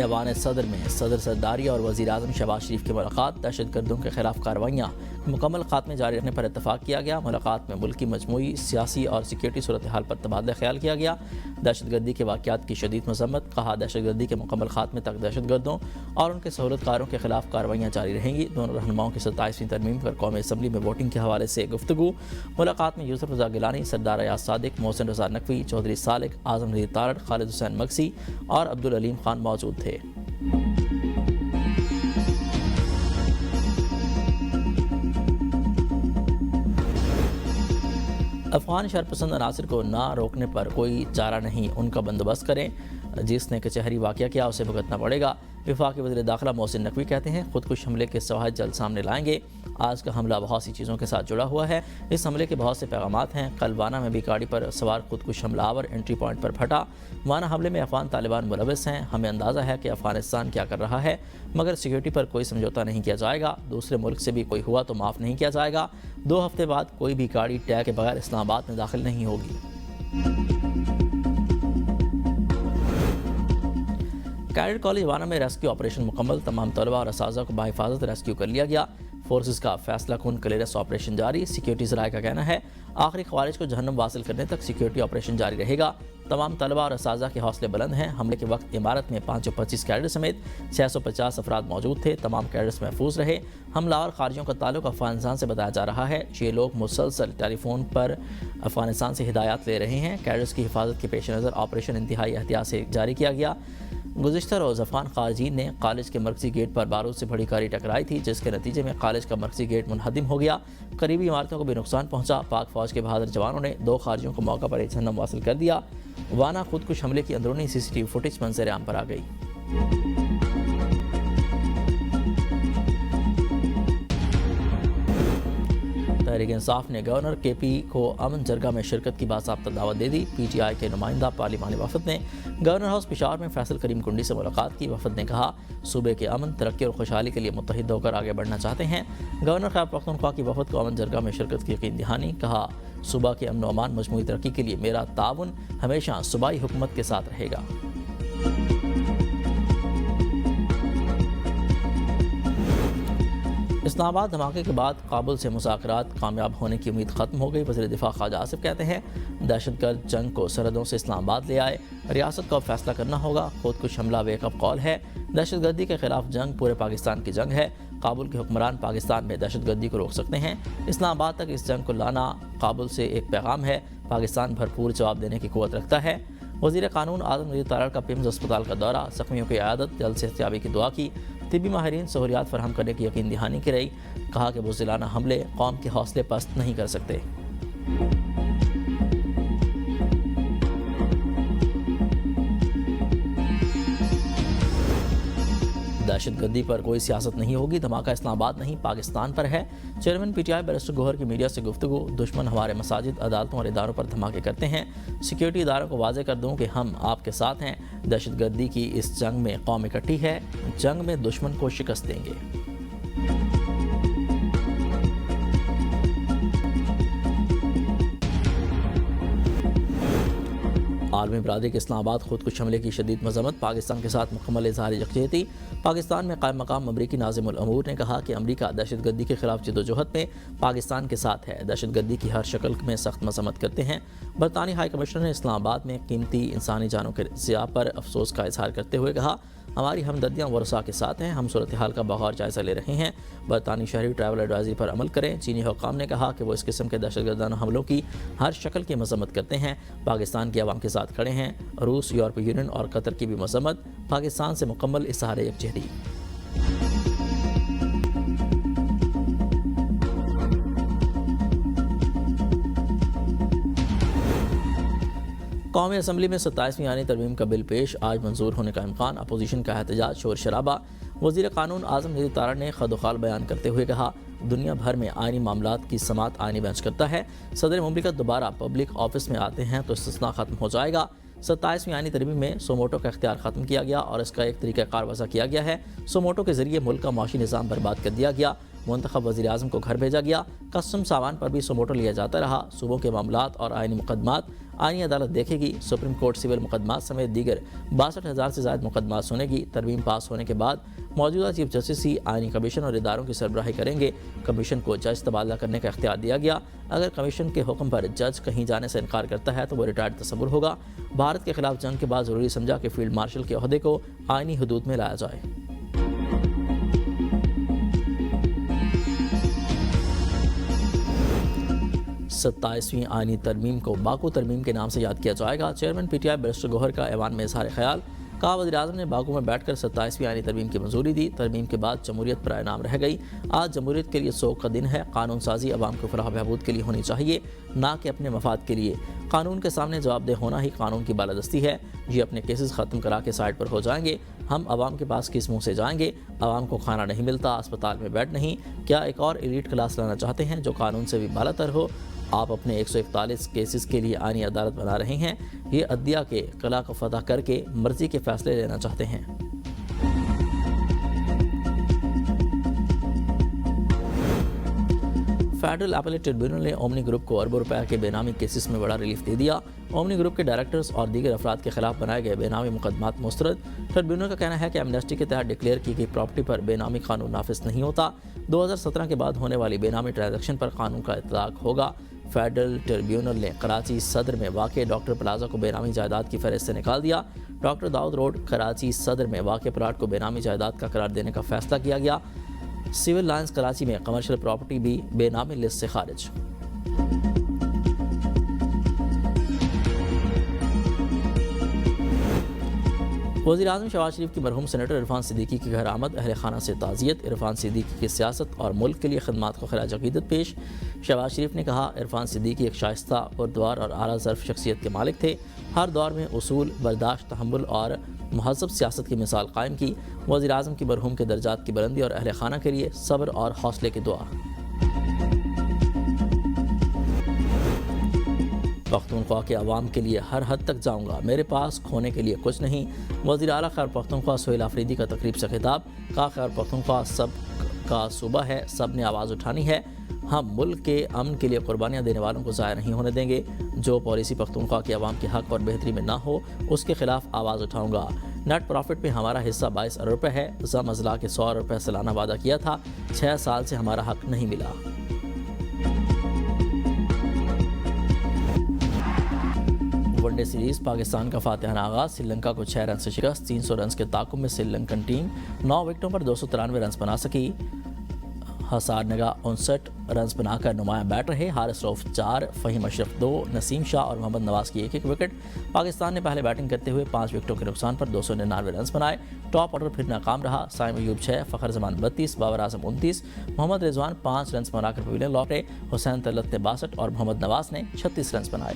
ایوان صدر میں صدر زرداری اور وزیر اعظم شہباز شریف کی ملاقات، دہشت گردوں کے خلاف کارروائیاں مکمل خاتمے جاری رکھنے پر اتفاق کیا گیا۔ ملاقات میں ملک کی مجموعی سیاسی اور سیکورٹی صورتحال پر تبادلہ خیال کیا گیا۔ دہشت گردی کے واقعات کی شدید مذمت، کہا دہشت گردی کے مکمل خاتمے تک دہشت گردوں اور ان کے سہولت کاروں کے خلاف کارروائیاں جاری رہیں گی۔ دونوں رہنماؤں کی 27ویں ترمیم پر قومی اسمبلی میں ووٹنگ کے حوالے سے گفتگو۔ ملاقات میں یوسف رضا گیلانی، سردار ایاز صادق، محسن رضا نقوی، چودھری سالک، اعظم ندیر تارڑ، خالد حسین مگسی اور عبدالعلیم خان موجود تھے۔ افغان شرپسند عناصر کو نہ روکنے پر کوئی چارہ نہیں، ان کا بندوبست کریں۔ جس نے کچہری واقعہ کیا اسے بھگتنا پڑے گا۔ وفاقی وزیر داخلہ محسن نقوی کہتے ہیں خودکش حملے کے شواہد جلد سامنے لائیں گے۔ آج کا حملہ بہت سی چیزوں کے ساتھ جڑا ہوا ہے۔ اس حملے کے بہت سے پیغامات ہیں۔ کل وانا میں بھی گاڑی پر سوار خودکش حملہ آور انٹری پوائنٹ پر پھٹا۔ وانا حملے میں افغان طالبان ملوث ہیں۔ ہمیں اندازہ ہے کہ افغانستان کیا کر رہا ہے، مگر سیکورٹی پر کوئی سمجھوتہ نہیں کیا جائے گا۔ دوسرے ملک سے بھی کوئی ہوا تو معاف نہیں کیا جائے گا۔ 2 ہفتے بعد کوئی بھی گاڑی ٹیگ کے بغیر اسلام آباد میں داخل نہیں ہوگی۔ کیڈٹ کالج وانا میں ریسکیو آپریشن مکمل، تمام طلبہ اور اساتذہ کو بحفاظت ریسکیو کر لیا گیا۔ فورسز کا فیصلہ کن کلیئرنس آپریشن جاری۔ سیکیورٹی ذرائع کا کہنا ہے آخری خوارج کو جہنم واصل کرنے تک سیکیورٹی آپریشن جاری رہے گا۔ تمام طلبہ اور اساتذہ کے حوصلے بلند ہیں۔ حملے کے وقت عمارت میں 525 کیڈٹ سمیت 650 افراد موجود تھے۔ تمام کیڈٹس محفوظ رہے۔ حملہ اور خارجیوں کا تعلق افغانستان سے بتایا جا رہا ہے۔ یہ لوگ مسلسل ٹیلی فون پر افغانستان سے ہدایات لے رہے ہیں۔ کیڈٹس کی حفاظت کے پیش نظر آپریشن انتہائی احتیاط سے جاری کیا گیا۔ گزشتہ روز افغان خارجین نے کالج کے مرکزی گیٹ پر بارود سے بڑی گاڑی ٹکرائی تھی، جس کے نتیجے میں کالج کا مرکزی گیٹ منہدم ہو گیا۔ قریبی عمارتوں کو بھی نقصان پہنچا۔ پاک فوج کے بہادر جوانوں نے 2 خارجیوں کو موقع پر جہنم واصل کر دیا۔ وانا خودکش حملے کی اندرونی CCTV فوٹیج منظر عام پر آ گئی۔ تحریک انصاف نے گورنر KP کو امن جرگہ میں شرکت کی باضابطہ دعوت دے دی۔ PTI کے نمائندہ پارلیمانی وفد نے گورنر ہاؤس پشاور میں فیصل کریم کنڈی سے ملاقات کی۔ وفد نے کہا صوبے کے امن، ترقی اور خوشحالی کے لیے متحد ہو کر آگے بڑھنا چاہتے ہیں۔ گورنر خیبر پختونخوا کی وفد کو امن جرگہ میں شرکت کی یقین دہانی، کہا صوبہ کے امن و امان، مجموعی ترقی کے لیے میرا تعاون ہمیشہ صوبائی حکومت کے ساتھ رہے گا۔ اسلام آباد دھماکے کے بعد کابل سے مذاکرات کامیاب ہونے کی امید ختم ہو گئی۔ وزیر دفاع خواجہ آصف کہتے ہیں دہشت گرد جنگ کو سرحدوں سے اسلام آباد لے آئے، ریاست کو اب فیصلہ کرنا ہوگا۔ خودکش حملہ ویک اپ کال ہے۔ دہشت گردی کے خلاف جنگ پورے پاکستان کی جنگ ہے۔ کابل کے حکمران پاکستان میں دہشت گردی کو روک سکتے ہیں۔ اسلام آباد تک اس جنگ کو لانا کابل سے ایک پیغام ہے۔ پاکستان بھرپور جواب دینے کی قوت رکھتا ہے۔ وزیر قانون اعظم ندیر تارڑ کا پیمز اسپتال کا دورہ، زخمیوں کی عیادت، جلد صحتیابی کی دعا کی۔ طبی ماہرین سہولیات فراہم کرنے کی یقین دہانی کی رہی، کہا کہ بزدلانہ حملے قوم کے حوصلے پست نہیں کر سکتے۔ دہشت گردی پر کوئی سیاست نہیں ہوگی، دھماکہ اسلام آباد نہیں پاکستان پر ہے۔ چیئرمین PTI بیرسٹر گوہر کی میڈیا سے گفتگو، دشمن ہمارے مساجد، عدالتوں اور اداروں پر دھماکے کرتے ہیں۔ سیکیورٹی اداروں کو واضح کر دوں کہ ہم آپ کے ساتھ ہیں۔ دہشت گردی کی اس جنگ میں قوم اکٹھی ہے، جنگ میں دشمن کو شکست دیں گے۔ عالمی برادری کے اسلام آباد خودکش حملے کی شدید مذمت، پاکستان کے ساتھ مکمل اظہار یکجہتی۔ پاکستان میں قائم مقام امریکی ناظم الامور نے کہا کہ امریکہ دہشت گردی کے خلاف جدوجہد میں پاکستان کے ساتھ ہے، دہشت گردی کی ہر شکل میں سخت مذمت کرتے ہیں۔ برطانوی ہائی کمشنر نے اسلام آباد میں قیمتی انسانی جانوں کے ضیاع پر افسوس کا اظہار کرتے ہوئے کہا ہماری ہمدردیاں ورثاء کے ساتھ ہیں، ہم صورتحال کا بغور جائزہ لے رہے ہیں۔ برطانوی شہری ٹریول ایڈوائزری پر عمل کریں۔ چینی حکام نے کہا کہ وہ اس قسم کے دہشت گردانہ حملوں کی ہر شکل کی مذمت کرتے ہیں، پاکستان کی عوام کے ساتھ کھڑے ہیں۔ روس، یورپی یونین اور قطر کی بھی مذمت، پاکستان سے مکمل اظہار یکجہتی۔ قومی اسمبلی میں 27ویں آئینی ترمیم کا بل پیش، آج منظور ہونے کا امکان، اپوزیشن کا احتجاج، شور شرابہ۔ وزیر قانون اعظم ندیر تارڑ نے خد و خال بیان کرتے ہوئے کہا دنیا بھر میں آئینی معاملات کی سماعت آئینی بینچ کرتا ہے، صدر مملکت دوبارہ پبلک آفس میں آتے ہیں تو استثناء ختم ہو جائے گا۔ 27ویں آئینی ترمیم میں سوموٹو کا اختیار ختم کیا گیا اور اس کا ایک طریقہ کار وضع کیا گیا ہے۔ سوموٹو کے ذریعے ملک کا معاشی نظام برباد کر دیا گیا۔ منتخب وزیر اعظم کو گھر بھیجا گیا۔ کسٹم سامان پر بھی سموٹو لیا جاتا رہا۔ صوبوں کے معاملات اور آئینی مقدمات آئینی عدالت دیکھے گی۔ سپریم کورٹ سول مقدمات سمیت دیگر 62,000 سے زائد مقدمات سنے گی۔ ترمیم پاس ہونے کے بعد موجودہ چیف جسٹس ہی آئینی کمیشن اور اداروں کی سربراہی کریں گے۔ کمیشن کو جج تبادلہ کرنے کا اختیار دیا گیا۔ اگر کمیشن کے حکم پر جج کہیں جانے سے انکار کرتا ہے تو وہ ریٹائرڈ تصور ہوگا۔ بھارت کے خلاف جنگ کے بعد ضروری سمجھا کہ فیلڈ مارشل کے عہدے کو آئینی حدود میں لایا جائے۔ 27ویں آئینی ترمیم کو باکو ترمیم کے نام سے یاد کیا جائے گا۔ Chairman P T I barrister Gohar کا ایوان میں اظہار خیال۔ کہا وزیر اعظم نے باکو میں بیٹھ کر 27ویں آئینی ترمیم کی منظوری دی۔ ترمیم کے بعد جمہوریت برائے نام رہ گئی۔ آج جمہوریت کے لیے سوگ کا دن ہے۔ قانون سازی عوام کو فلاح و بہبود کے لیے ہونی چاہیے، نہ کہ اپنے مفاد کے لیے۔ قانون کے سامنے جواب دہ ہونا ہی قانون کی بالادستی ہے۔ یہ اپنے کیسز ختم کرا کے سائڈ پر ہو جائیں گے۔ ہم عوام کے پاس کس منہ سے جائیں گے؟ عوام کو کھانا نہیں ملتا، اسپتال میں بیڈ نہیں۔ کیا ایک اور ایلیٹ کلاس لانا چاہتے ہیں جو قانون سے بھی بالا تر ہو؟ آپ اپنے 141 کیسز کے لیے آئینی عدالت بنا رہے ہیں۔ یہ عدلیہ کے قلعہ کو فتح کر کے مرضی کے فیصلے لینا چاہتے ہیں۔ فیڈرل اپیلیٹ ٹریبیونل نے اومنی گروپ کو اربوں روپے کے بے نامی کیسز میں بڑا ریلیف دے دیا۔ اومنی گروپ کے ڈائریکٹرز اور دیگر افراد کے خلاف بنائے گئے بے نامی مقدمات مسترد۔ ٹریبیونل کا کہنا ہے کہ ایمنسٹی کے تحت ڈکلیئر کی گئی پراپرٹی پر بے نامی قانون نافذ نہیں ہوتا۔ 2017 کے بعد ہونے والی بے نامی ٹرانزیکشن پر قانون کا اطلاق ہوگا۔ فیڈرل ٹریبیونل نے کراچی صدر میں واقع ڈاکٹر پلازا کو بے نامی جائیداد کی فہرست سے نکال دیا۔ ڈاکٹر داؤد روڈ کراچی صدر میں واقع پلاٹ کو بے نامی جائیداد کا قرار دینے کا فیصلہ کیا گیا۔ سول لائنز کراچی میں کمرشل پراپرٹی بھی بے نامی لسٹ سے خارج۔ وزیر اعظم شہباز شریف کی مرحوم سینیٹر عرفان صدیقی کی گھر آمد، اہل خانہ سے تعزیت۔ عرفان صدیقی کی سیاست اور ملک کے لیے خدمات کو خراج عقیدت پیش۔ شہباز شریف نے کہا عرفان صدیقی ایک شائستہ، پردوار اور اعلیٰ ظرف شخصیت کے مالک تھے۔ ہر دور میں اصول، برداشت، تحمل اور مہذب سیاست کی مثال قائم کی۔ وزیر اعظم کی مرحوم کے درجات کی بلندی اور اہل خانہ کے لیے صبر اور حوصلے کی دعا۔ پختونخوا کے عوام کے لیے ہر حد تک جاؤں گا، میرے پاس کھونے کے لیے کچھ نہیں۔ وزیر اعلیٰ خیبر پختونخوا سہیل آفریدی کا تقریب سے خطاب۔ کہا خیبر پختونخوا سب کا صوبہ ہے، سب نے آواز اٹھانی ہے۔ ہم ملک کے امن کے لیے قربانیاں دینے والوں کو ضائع نہیں ہونے دیں گے۔ جو پالیسی پختونخوا کے عوام کے حق اور بہتری میں نہ ہو اس کے خلاف آواز اٹھاؤں گا۔ نیٹ پروفٹ میں ہمارا حصہ 22 ارب روپے ہے۔ زم اضلاع کے 100 ارب روپے سالانہ وعدہ کیا تھا، 6 سال سے ہمارا حق نہیں ملا۔ ون ڈے سیریز پاکستان کا فاتحانہ آغاز، سری لنکا کو 6 رن سے شکست۔ 300 رنز کے تعاقب میں سری لنکن ٹیم 9 وکٹوں پر 293 رنز بنا سکی۔ حسار نگا 59 رنز بنا کر نمایاں بیٹ رہے۔ حارث روف 4، فہیم اشرف 2، نسیم شاہ اور محمد نواز کی ایک وکٹ۔ پاکستان نے پہلے بیٹنگ کرتے ہوئے 5 وکٹوں کے نقصان پر 299 رنز بنائے۔ ٹاپ آرڈر پھر ناکام رہا۔ سائم ایوب 6، فخر زمان 32، بابر اعظم 29، محمد رضوان 5 رنز بنا کر پویلین لوٹے۔ حسین طلعت نے 62 اور محمد نواز نے 36 رنز بنائے۔